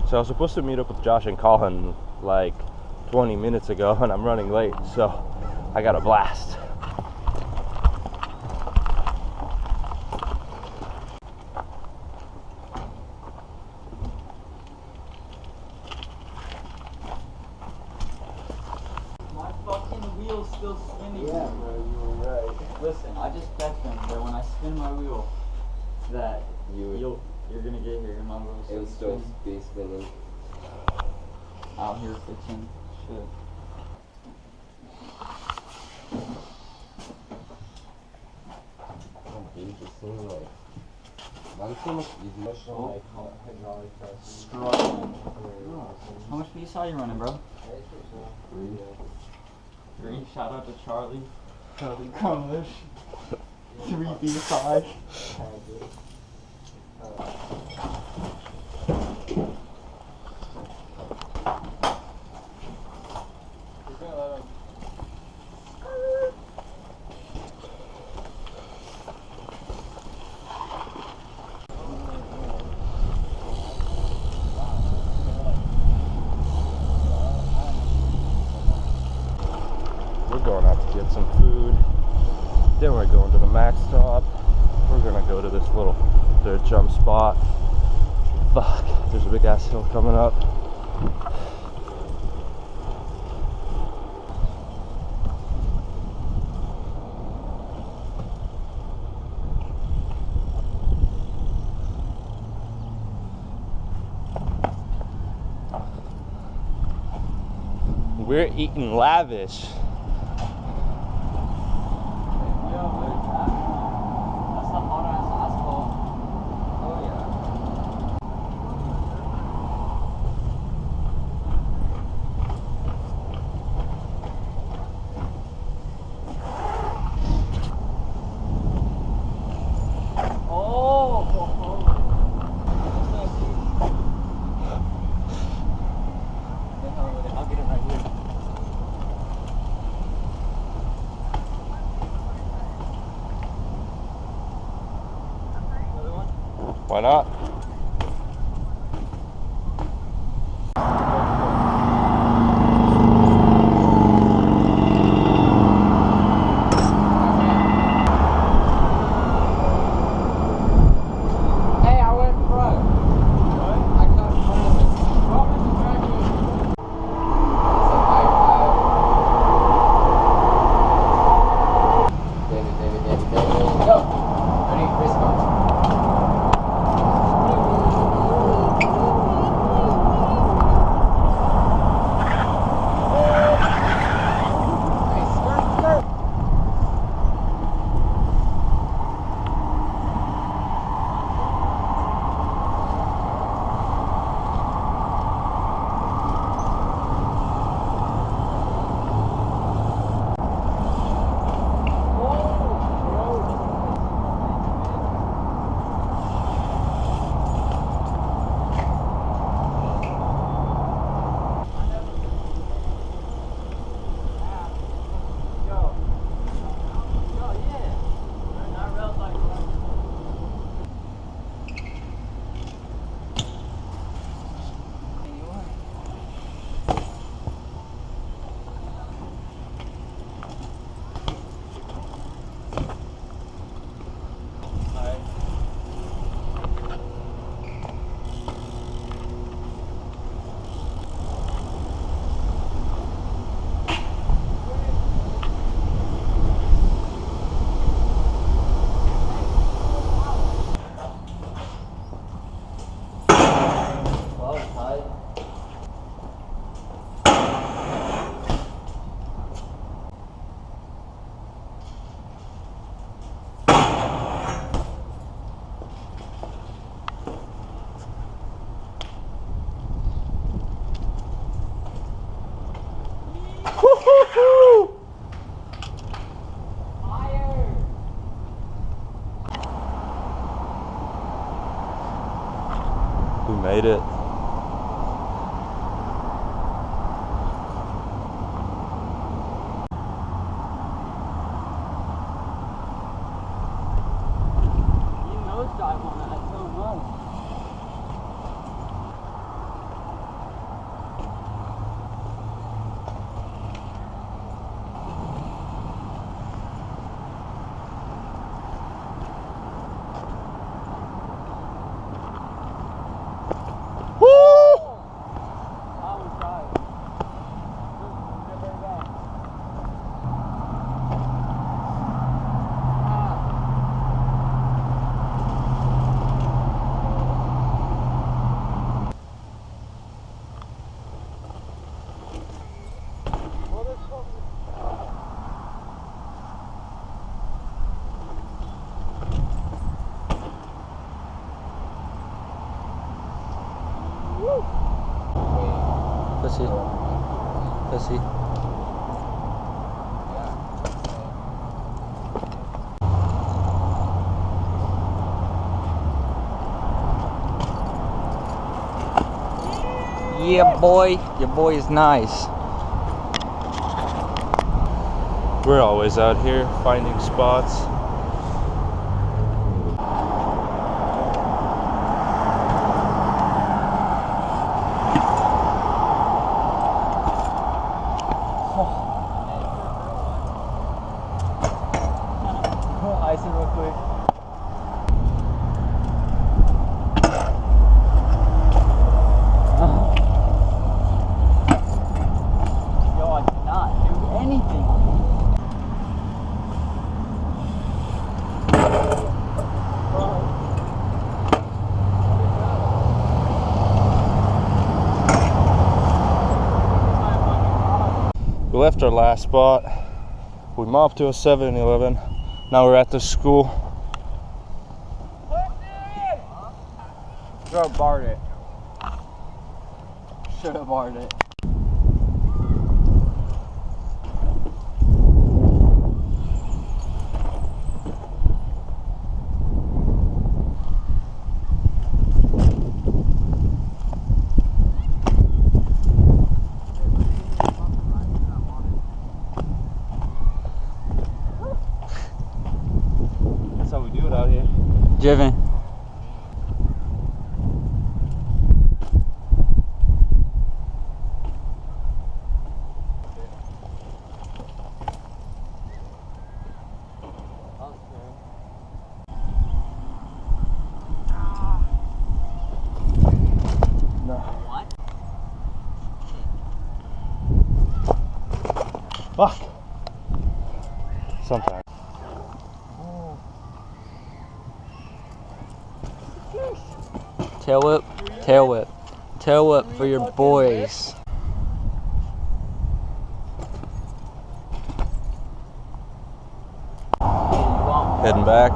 So I was supposed to meet up with Josh and Colin like 20 minutes ago, and I'm running late, so I got a blast. My fucking wheel's still spinning. Yeah, bro, you were right. Listen, I just bet them that when I spin my wheel, that you're gonna get here and my wheel's It would still be spinning. out here fixing shit. Dude, this thing like, I'm so much emotional like hydraulic press. Struggling. How much PSI you running, bro? 3. Shout out to Charlie. Charlie Cumlish. 3 PSI. We're going out to get some food. Then we're going to the max stop. We're gonna go to this little dirt jump spot. Fuck, there's a big ass hill coming up. We're eating lavish. Why not? Hey, I went front. I cut front of it. David, go! Ready, race go. We made it. Pussy. Pussy. Yeah, boy. Your boy is nice. We're always out here finding spots. Ice it real quick. Yo, I cannot do anything. We left our last spot. We mobbed to a 7-Eleven. Now we're at the school. Should have barred it. Should have barred it. That's how we do it out here. Jiven. Fuck. Sometimes. Tail whip, tail whip, tail whip for your boys. Heading back.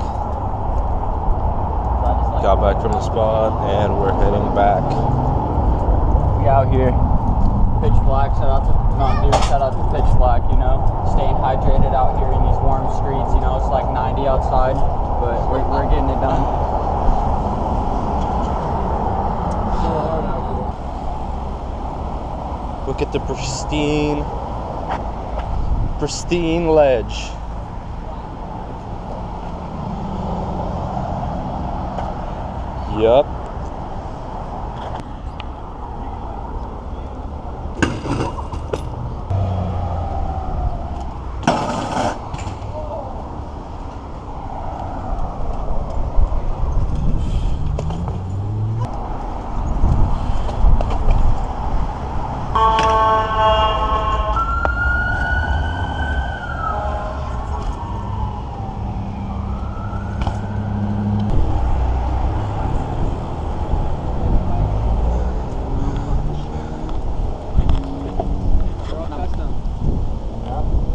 Got back from the spot and we're heading back. We out here. Pitch black, shout out to Mountain Dew, shout out to Pitch Black, you know. Staying hydrated out here in these warm streets, you know, it's like 90 outside, but we're getting it done. Look at the pristine ledge. Yup.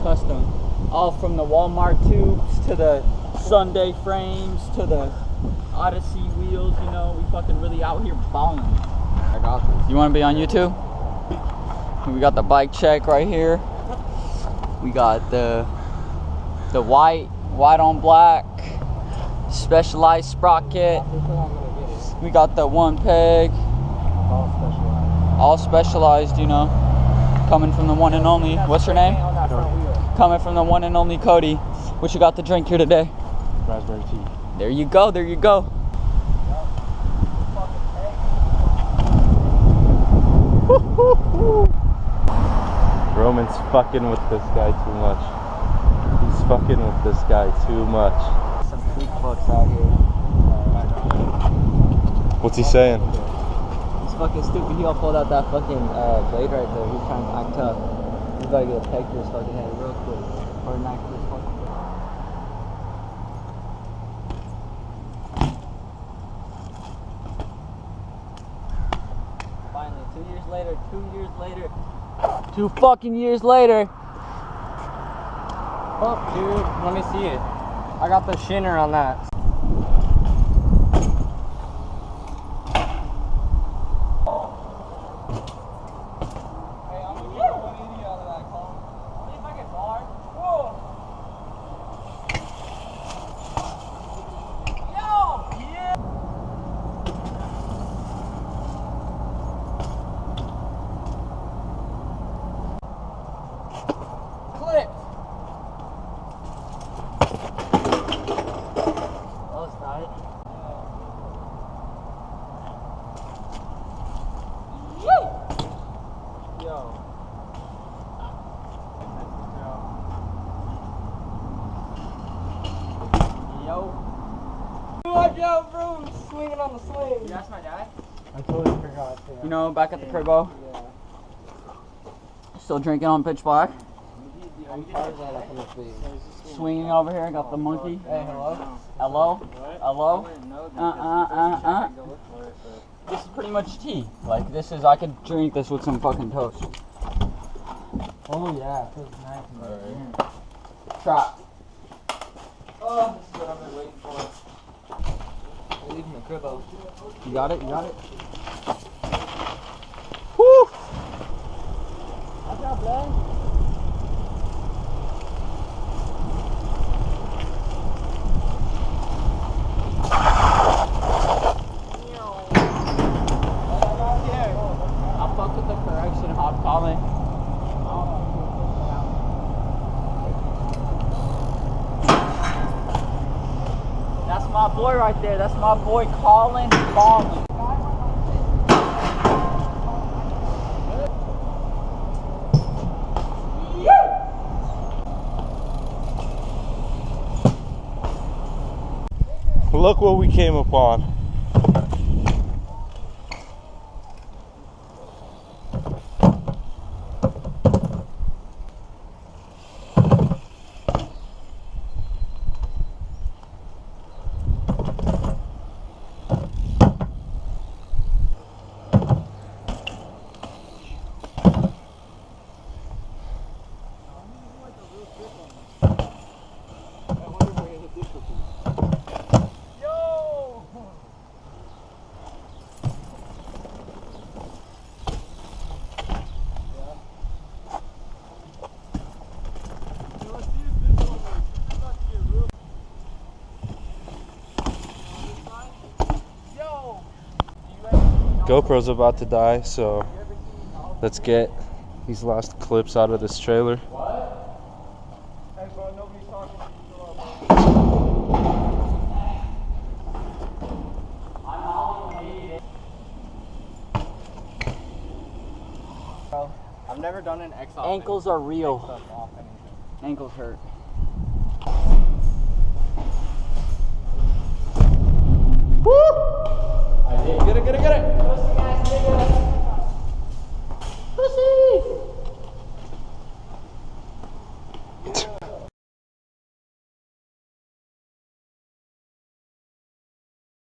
Custom. All from the Walmart tubes to the Sunday frames to the Odyssey wheels, you know, we fucking really out here balling. I got this. You want to be on YouTube? We got the bike check right here. We got the white on black, specialized sprocket. We got the one peg, all specialized, you know. Coming from the one and only, what's her name? Coming from the one and only Cody. What you got to drink here today? Raspberry tea. There you go, there you go. Roman's fucking with this guy too much. He's fucking with this guy too much. Some freak fucks out here. What's he saying? He's fucking stupid. He all pulled out that fucking blade right there. He's trying to act tough. He's about to get a peg to his fucking head real quick. Or a knife to his fucking head. Finally, 2 years later, 2 years later. 2 fucking years later. Oh, dude, let me see it. I got the shinner on that. on the swing. You asked my dad? I totally forgot. Yeah. You know, back at the cribbo? Yeah. Still drinking on pitch black. I'm part of that up in the feet. Swinging over here, got the monkey. Hey, hello? Hello? Hello? This is pretty much tea. Like, this is, I could drink this with some fucking toast. Oh, yeah. It feels nice. Trap. Oh, this is what I've been waiting for. We're leaving the cribbo. You got it? You got it? Woo! Watch out, Blaine. I'll fuck with the correction hop comment. That's my boy right there. That's my boy Colin Ballin. Look what we came upon. GoPro's about to die, so let's get these last clips out of this trailer. Hey, bro, nobody's talking to you, bro. I've never done an X off. Ankles are real. Off anything. Ankles hurt.